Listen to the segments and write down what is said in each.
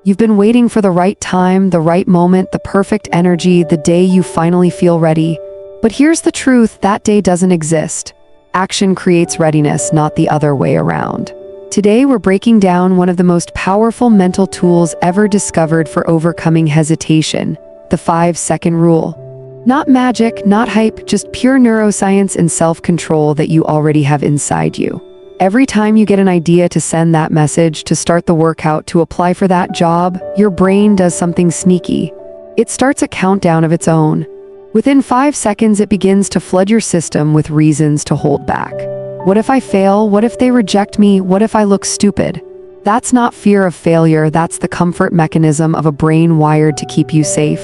You've been waiting for the right time, the right moment, the perfect energy, the day you finally feel ready. But here's the truth, that day doesn't exist. Action creates readiness, not the other way around. Today, we're breaking down one of the most powerful mental tools ever discovered for overcoming hesitation, the 5-second rule. Not magic, not hype, just pure neuroscience and self-control that you already have inside you. Every time you get an idea to send that message, to start the workout, to apply for that job, your brain does something sneaky. It starts a countdown of its own. Within 5 seconds, it begins to flood your system with reasons to hold back. What if I fail? What if they reject me? What if I look stupid? That's not fear of failure, that's the comfort mechanism of a brain wired to keep you safe.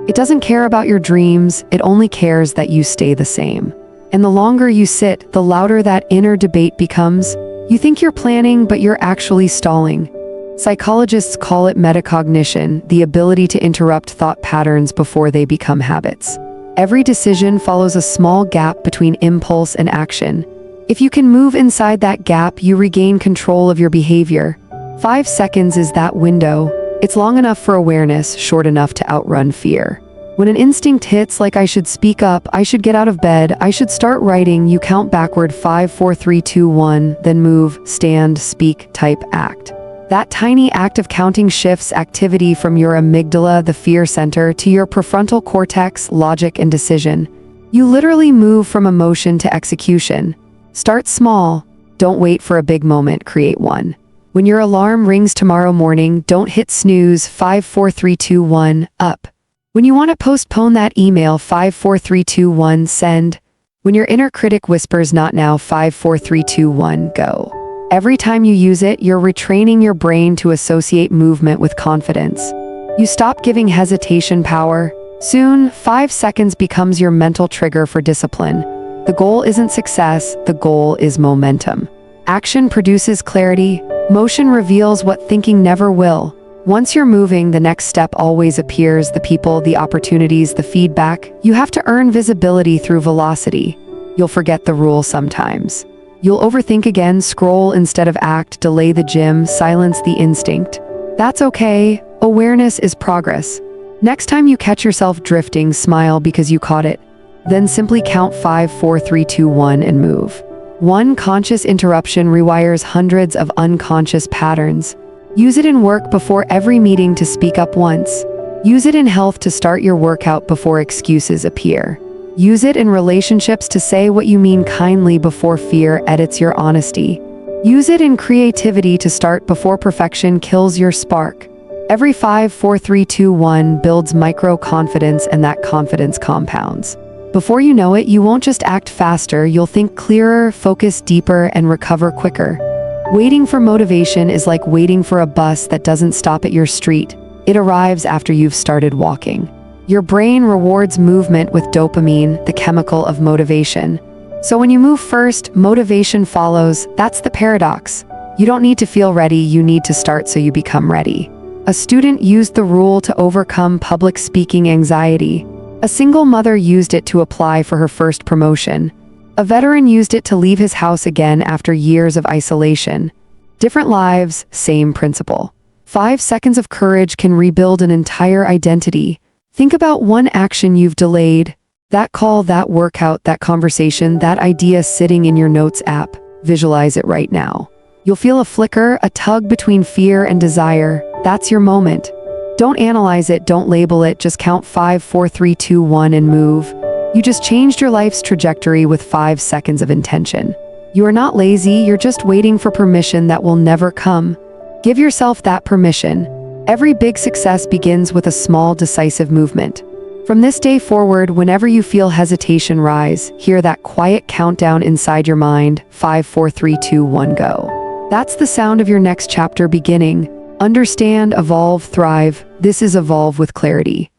It doesn't care about your dreams, it only cares that you stay the same. And the longer you sit, the louder that inner debate becomes. You think you're planning, but you're actually stalling. Psychologists call it metacognition, the ability to interrupt thought patterns before they become habits. Every decision follows a small gap between impulse and action. If you can move inside that gap, you regain control of your behavior. 5 seconds is that window. It's long enough for awareness, short enough to outrun fear. When an instinct hits, like I should speak up, I should get out of bed, I should start writing, you count backward 5, 4, 3, 2, 1, then move, stand, speak, type, act. That tiny act of counting shifts activity from your amygdala, the fear center, to your prefrontal cortex, logic and decision. You literally move from emotion to execution. Start small. Don't wait for a big moment, create one. When your alarm rings tomorrow morning, don't hit snooze, 5, 4, 3, 2, 1, up. When you want to postpone that email, 5, 4, 3, 2, 1, send. When your inner critic whispers not now, 5, 4, 3, 2, 1, go. Every time you use it, you're retraining your brain to associate movement with confidence. You stop giving hesitation power. Soon, 5 seconds becomes your mental trigger for discipline. The goal isn't success, the goal is momentum. Action produces clarity, motion reveals what thinking never will. Once you're moving, the next step always appears, the people, the opportunities, the feedback. You have to earn visibility through velocity. You'll forget the rule sometimes. You'll overthink again, scroll instead of act, delay the gym, silence the instinct. That's okay, awareness is progress. Next time you catch yourself drifting, smile because you caught it. Then simply count 5, 4, 3, 2, 1 and move. One conscious interruption rewires hundreds of unconscious patterns. Use it in work before every meeting to speak up once. Use it in health to start your workout before excuses appear. Use it in relationships to say what you mean kindly before fear edits your honesty. Use it in creativity to start before perfection kills your spark. Every 5, 4, 3, 2, 1 builds micro-confidence, and that confidence compounds. Before you know it, you won't just act faster, you'll think clearer, focus deeper, and recover quicker. Waiting for motivation is like waiting for a bus that doesn't stop at your street. It arrives after you've started walking. Your brain rewards movement with dopamine, the chemical of motivation. So when you move first, motivation follows. That's the paradox. You don't need to feel ready, you need to start so you become ready. A student used the rule to overcome public speaking anxiety. A single mother used it to apply for her first promotion. A veteran used it to leave his house again after years of isolation. Different lives, same principle. 5 seconds of courage can rebuild an entire identity. Think about one action you've delayed. That call, that workout, that conversation, that idea sitting in your notes app. Visualize it right now. You'll feel a flicker, a tug between fear and desire. That's your moment. Don't analyze it, don't label it, just count 5, 4, 3, 2, 1 and move. You just changed your life's trajectory with 5 seconds of intention. You are not lazy, you're just waiting for permission that will never come. Give yourself that permission. Every big success begins with a small, decisive movement. From this day forward, whenever you feel hesitation rise, hear that quiet countdown inside your mind, 5, 4, 3, 2, 1, go. That's the sound of your next chapter beginning. Understand, evolve, thrive. This is Evolve with Clarity.